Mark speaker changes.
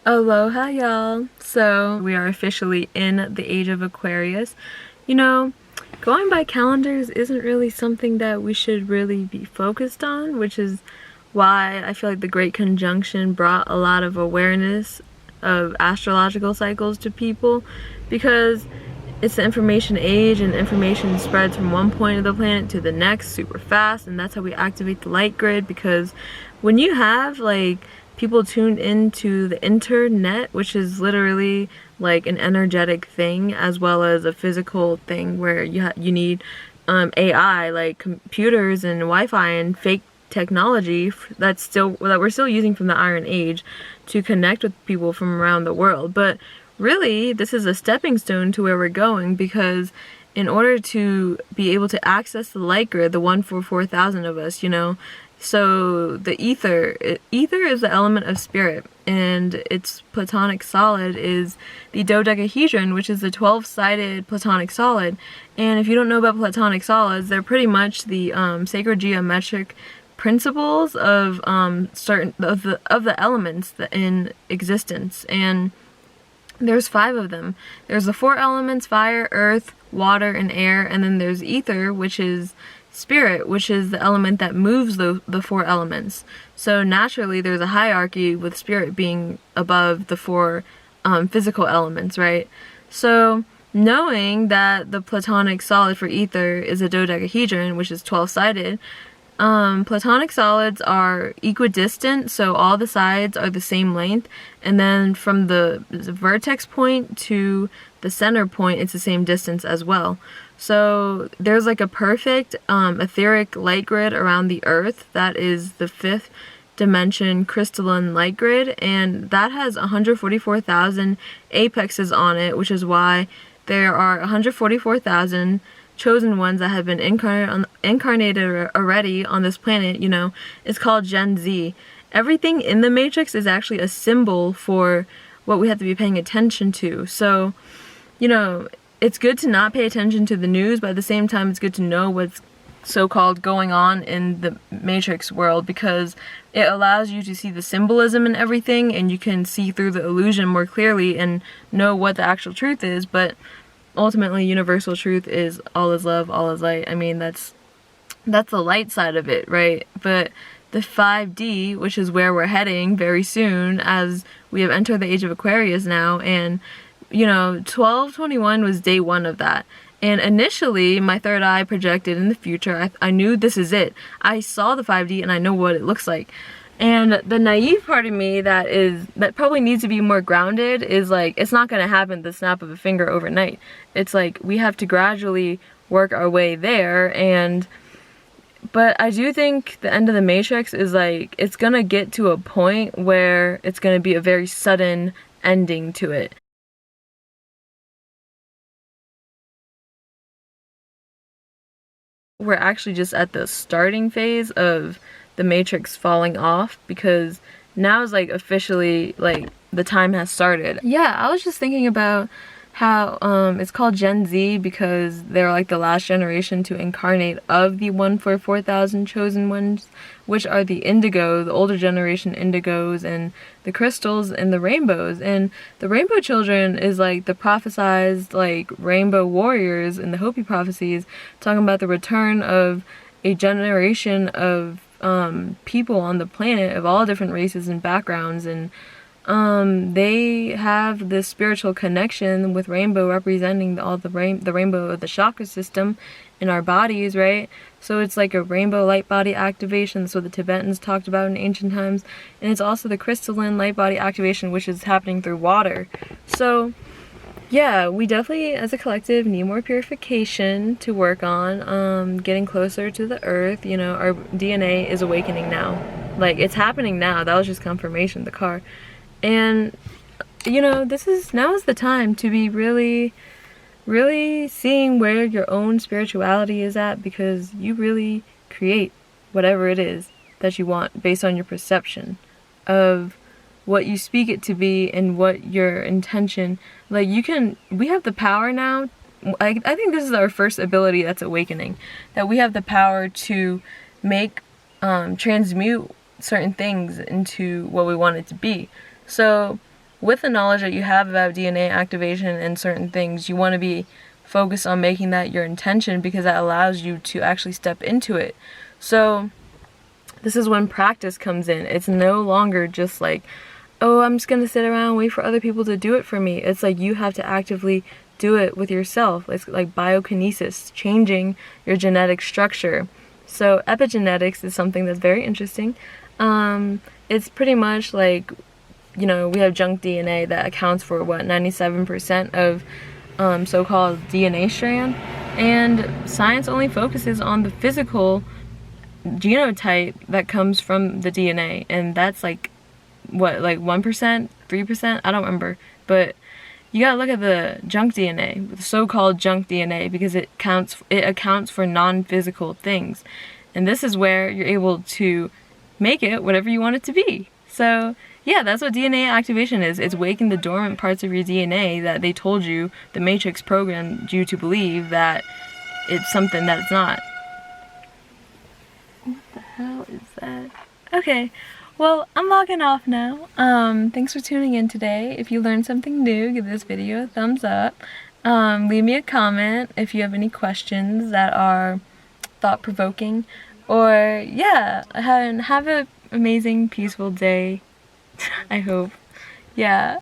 Speaker 1: Aloha, y'all. So we are officially in the age of Aquarius. You know, going by calendars isn't really something that we should really be focused on, which is why I feel like the Great Conjunction brought a lot of awareness of astrological cycles to people, because it's the information age and information spreads from one point of the planet to the next super fast, and that's how we activate the light grid. Because when you have like people tuned into the EtherNet, which is literally like an energetic thing as well as a physical thing, where you need AI, like computers and Wi-Fi and fake technology that we're still using from the Iron Age to connect with people from around the world. But really, this is a stepping stone to where we're going, because in order to be able to access the light grid, the 144,000 of us, so the ether is the element of spirit, and its platonic solid is the dodecahedron, which is the 12-sided platonic solid. And if you don't know about platonic solids, they're pretty much the sacred geometric principles of certain of the elements in existence. And there's 5 of them. There's the 4 elements: fire, earth, water, and air. And then there's ether, which is spirit, which is the element that moves the 4 elements. So naturally there's a hierarchy, with spirit being above the 4 physical elements, right? So knowing that the platonic solid for ether is a dodecahedron, which is 12-sided, platonic solids are equidistant, so all the sides are the same length, and then from the vertex point to the center point, it's the same distance as well. So there's like a perfect etheric light grid around the Earth that is the 5th dimension crystalline light grid, and that has 144,000 apexes on it, which is why there are 144,000 chosen ones that have been incarnated already on this planet. It's called Gen Z. Everything in the Matrix is actually a symbol for what we have to be paying attention to. So, it's good to not pay attention to the news, but at the same time it's good to know what's so-called going on in the Matrix world, because it allows you to see the symbolism in everything, and you can see through the illusion more clearly and know what the actual truth is. But ultimately, universal truth is all is love, all is light. I mean, that's the light side of it, right? But the 5D, which is where we're heading very soon, as we have entered the age of Aquarius now, and 1221 was day 1 of that. And initially, my third eye projected in the future. I knew this is it. I saw the 5D and I know what it looks like. And the naive part of me that probably needs to be more grounded is like, it's not going to happen the snap of a finger overnight. It's like we have to gradually work our way there. But I do think the end of the Matrix is like, it's going to get to a point where it's going to be a very sudden ending to it. We're actually just at the starting phase of the Matrix falling off, because now is like officially like the time has started. Yeah, I was just thinking about how it's called Gen Z because they're like the last generation to incarnate of the 144,000 chosen ones, which are the indigo, the older generation indigos, and the crystals and the rainbows. And the rainbow children is like the prophesized like rainbow warriors in the Hopi prophecies, talking about the return of a generation of people on the planet of all different races and backgrounds, and they have this spiritual connection with rainbow, representing the rainbow of the chakra system in our bodies, right? So it's like a rainbow light body activation. That's what the Tibetans talked about in ancient times. And it's also the crystalline light body activation, which is happening through water. So yeah, we definitely as a collective need more purification to work on, getting closer to the earth. Our DNA is awakening now. Like, it's happening now. That was just confirmation, the car. And now is the time to be really, really seeing where your own spirituality is at, because you really create whatever it is that you want based on your perception of what you speak it to be and what your intention. Like, we have the power now. I think this is our first ability that's awakening, that we have the power to make transmute certain things into what we want it to be. So with the knowledge that you have about DNA activation and certain things, you want to be focused on making that your intention, because that allows you to actually step into it. So this is when practice comes in. It's no longer just like, oh, I'm just gonna sit around and wait for other people to do it for me. It's like you have to actively do it with yourself. It's like biokinesis, changing your genetic structure. So epigenetics is something that's very interesting. It's pretty much like, you know, we have junk DNA that accounts for what, 97% of so-called DNA strand, and science only focuses on the physical genotype that comes from the DNA, and that's like what, like 1%, 3%, I don't remember, but you gotta look at the junk DNA, the so-called junk DNA, because it accounts for non-physical things, and this is where you're able to make it whatever you want it to be. So yeah, that's what DNA activation is. It's waking the dormant parts of your DNA that they told you, the Matrix programmed you to believe that it's something that it's not. What the hell is that? Okay, well, I'm logging off now. Thanks for tuning in today. If you learned something new, give this video a thumbs up. Leave me a comment if you have any questions that are thought-provoking. Or, yeah, have an amazing, peaceful day. I hope. Yeah.